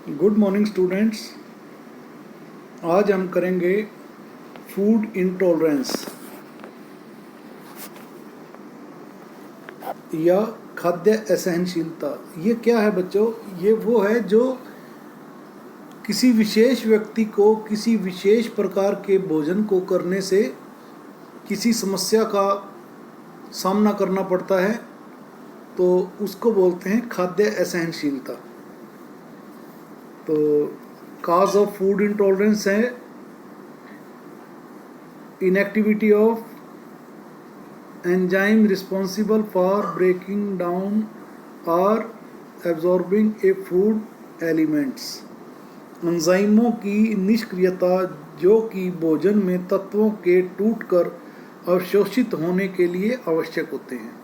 Good morning students. आज हम करेंगे फूड इंटॉलरेंस या खाद्य असहनशीलता। ये क्या है बच्चों? ये वो है जो किसी विशेष व्यक्ति को किसी विशेष प्रकार के भोजन को करने से किसी समस्या का सामना करना पड़ता है, तो उसको बोलते हैं खाद्य असहनशीलता। तो काज ऑफ फूड इंटॉलरेंस है inactivity of enzyme responsible for breaking down or absorbing a food elements। एंजाइमों की निष्क्रियता जो कि भोजन में तत्वों के टूटकर अवशोषित होने के लिए आवश्यक होते हैं।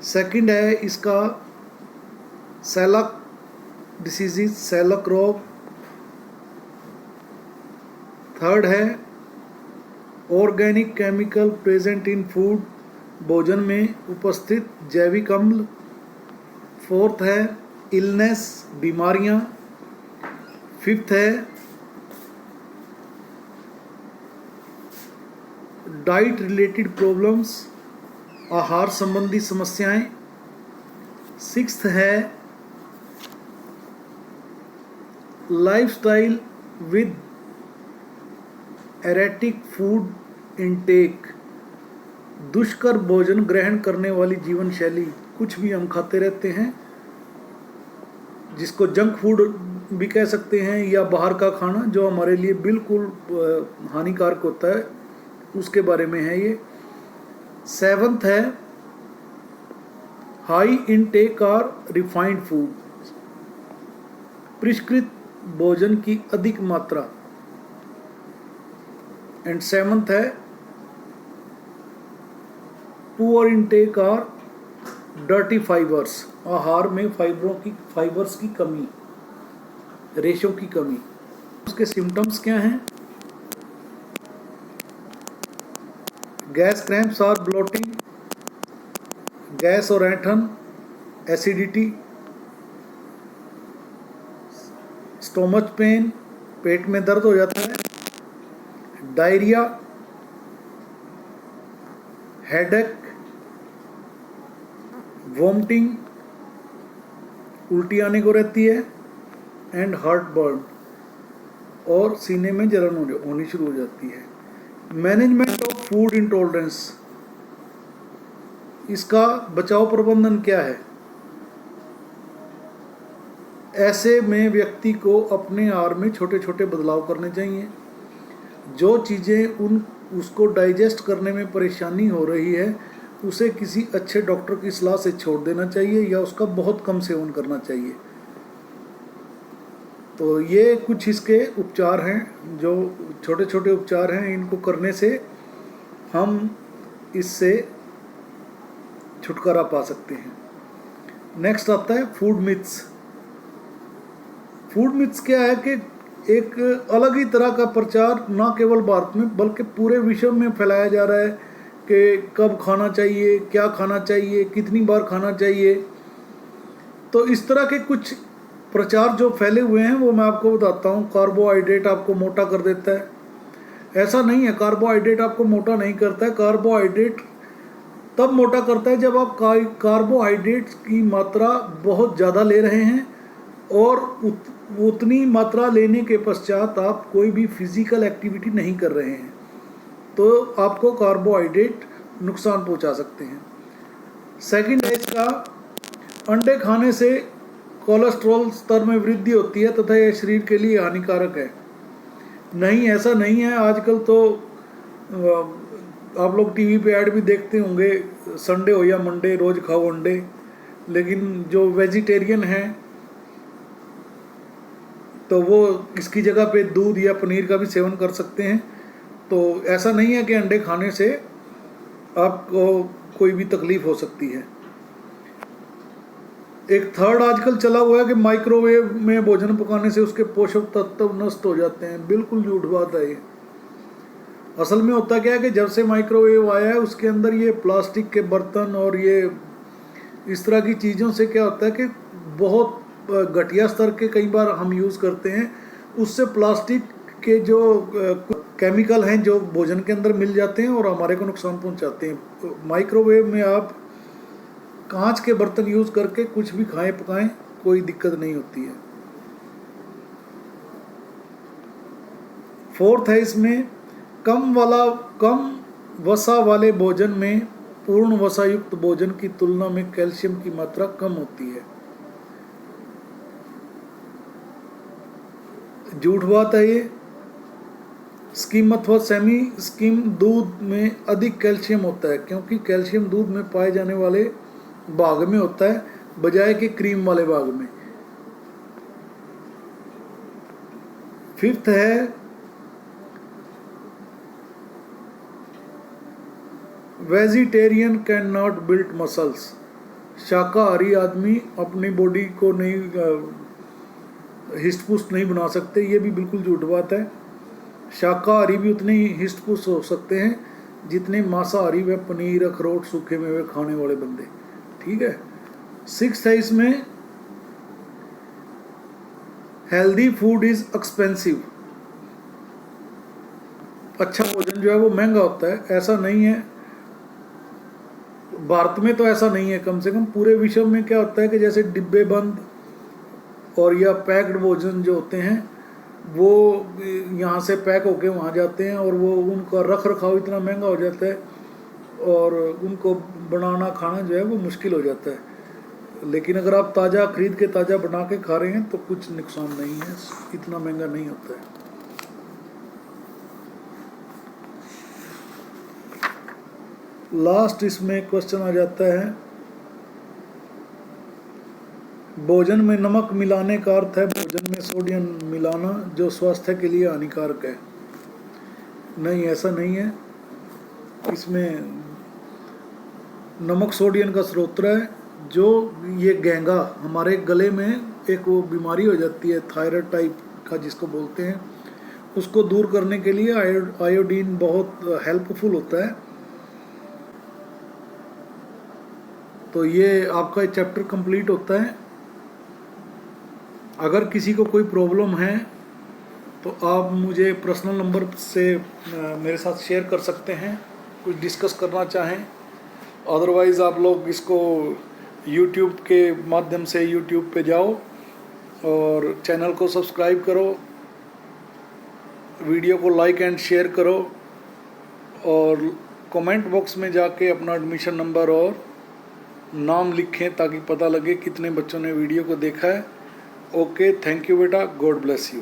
सेकंड है इसका सेलक डिसीज, सेलक रोग। थर्ड है organic chemical present in food, भोजन में उपस्थित जैविक अम्ल। फोर्थ है इलनेस, बीमारियां। फिफ्थ है डाइट रिलेटेड प्रॉब्लम्स, आहार संबंधी समस्याएं। सिक्स्थ है lifestyle with erratic food intake, दुष्कर भोजन ग्रहण करने वाली जीवन शैली। कुछ भी हम खाते रहते हैं, जिसको जंक फूड भी कह सकते हैं, या बाहर का खाना जो हमारे लिए बिल्कुल हानिकारक होता है, उसके बारे में है ये। सेवंथ है हाई इनटेक और रिफाइंड फूड, परिष्कृत भोजन की अधिक मात्रा। एंड सेवंथ है पुअर इनटेक और डर्टी फाइबर्स, आहार में फाइबर्स की कमी, रेशो की कमी। उसके सिम्टम्स क्या हैं? गैस क्रैम्प्स और ब्लोटिंग, गैस और ऐंठन, एसिडिटी, स्टोमच पेन, पेट में दर्द हो जाता है, डायरिया, हेडेक, वोमिटिंग, उल्टी आने को रहती है, एंड हार्ट बर्न, और सीने में जलन होनी शुरू हो जाती है। मैनेजमेंट ऑफ फूड इंटॉलरेंस, इसका बचाव प्रबंधन क्या है? ऐसे में व्यक्ति को अपने आहार में छोटे छोटे बदलाव करने चाहिए। जो चीज़ें उसको डाइजेस्ट करने में परेशानी हो रही है, उसे किसी अच्छे डॉक्टर की सलाह से छोड़ देना चाहिए या उसका बहुत कम सेवन करना चाहिए। तो ये कुछ इसके उपचार हैं, जो छोटे छोटे उपचार हैं। इनको करने से हम इससे छुटकारा पा सकते हैं। नेक्स्ट आता है फूड मिथ्स। फूड मिथ्स क्या है कि एक अलग ही तरह का प्रचार ना केवल भारत में बल्कि पूरे विश्व में फैलाया जा रहा है कि कब खाना चाहिए, क्या खाना चाहिए, कितनी बार खाना चाहिए। तो इस तरह के कुछ प्रचार जो फैले हुए हैं वो मैं आपको बताता हूँ। कार्बोहाइड्रेट आपको मोटा कर देता है। ऐसा नहीं है, कार्बोहाइड्रेट आपको मोटा नहीं करता है। कार्बोहाइड्रेट तब मोटा करता है जब आप कार्बोहाइड्रेट की मात्रा बहुत ज़्यादा ले रहे हैं और उतनी मात्रा लेने के पश्चात आप कोई भी फिजिकल एक्टिविटी नहीं कर रहे हैं, तो आपको कार्बोहाइड्रेट नुकसान पहुंचा सकते हैं। सेकंड है इसका, अंडे खाने से कोलेस्ट्रॉल स्तर में वृद्धि होती है तथा यह शरीर के लिए हानिकारक है। नहीं, ऐसा नहीं है। आजकल तो आप लोग टीवी पे ऐड भी देखते होंगे, संडे हो या मंडे रोज़ खाओ अंडे। लेकिन जो वेजिटेरियन हैं तो वो इसकी जगह पे दूध या पनीर का भी सेवन कर सकते हैं। तो ऐसा नहीं है कि अंडे खाने से आपको कोई भी तकलीफ हो सकती है। एक थर्ड आजकल चला हुआ है कि माइक्रोवेव में भोजन पकाने से उसके पोषक तत्व नष्ट हो जाते हैं। बिल्कुल झूठ बात है ये। असल में होता क्या है कि जब से माइक्रोवेव आया है उसके अंदर ये प्लास्टिक के बर्तन और ये इस तरह की चीज़ों से क्या होता है कि बहुत घटिया स्तर के कई बार हम यूज़ करते हैं, उससे प्लास्टिक के जो केमिकल हैं जो भोजन के अंदर मिल जाते हैं और हमारे को नुकसान पहुंचाते हैं। माइक्रोवेव में आप कांच के बर्तन यूज़ करके कुछ भी खाएं पकाएं, कोई दिक्कत नहीं होती है। फोर्थ है इसमें कम वसा वाले भोजन में पूर्ण वसा युक्त भोजन की तुलना में कैल्शियम की मात्रा कम होती है। झूठ बात है ये। स्किम अथवा सेमी स्किम दूध में अधिक कैल्शियम होता है, क्योंकि कैल्शियम दूध में पाए जाने वाले भाग में होता है बजाय कि क्रीम वाले भाग में। फिफ्थ है vegetarian can not build muscles. शाकाहारी आदमी अपनी बॉडी को नहीं हिस्ट पुस्ट नहीं बना सकते, ये भी बिल्कुल झूठ बात है। शाकाहारी भी उतने ही हिस्ट पुस्ट हो सकते हैं जितने मांसाहारी व पनीर अखरोट सूखे मेवे खाने वाले बंदे। ठीक है। सिक्स्थ है इसमें हेल्दी फूड इज एक्सपेंसिव। अच्छा भोजन जो है वो महंगा होता है, ऐसा नहीं है। भारत में तो ऐसा नहीं है, कम से कम पूरे विश्व में क्या होता है कि जैसे डिब्बे बंद और या पैक्ड भोजन जो होते हैं वो यहाँ से पैक होके वहाँ जाते हैं और वो उनका रख रखाव इतना महंगा हो जाता है और उनको बनाना खाना जो है वो मुश्किल हो जाता है। लेकिन अगर आप ताज़ा खरीद के ताज़ा बना के खा रहे हैं तो कुछ नुकसान नहीं है, इतना महंगा नहीं होता है। लास्ट इसमें क्वेश्चन आ जाता है, भोजन में नमक मिलाने का अर्थ है भोजन में सोडियम मिलाना जो स्वास्थ्य के लिए हानिकारक है। नहीं, ऐसा नहीं है। इसमें नमक सोडियम का स्रोत है। जो ये गेंगा हमारे गले में एक वो बीमारी हो जाती है थायराइड टाइप का जिसको बोलते हैं, उसको दूर करने के लिए आयोडीन बहुत हेल्पफुल होता है। तो ये आपका चैप्टर कंप्लीट होता है। अगर किसी को कोई प्रॉब्लम है तो आप मुझे पर्सनल नंबर से मेरे साथ शेयर कर सकते हैं, कुछ डिस्कस करना चाहें। अदरवाइज़ आप लोग इसको YouTube के माध्यम से YouTube पे जाओ और चैनल को सब्सक्राइब करो, वीडियो को लाइक एंड शेयर करो और कमेंट बॉक्स में जाके अपना एडमिशन नंबर और नाम लिखें ताकि पता लगे कितने बच्चों ने वीडियो को देखा है। ओके, थैंक यू बेटा, गॉड ब्लेस यू।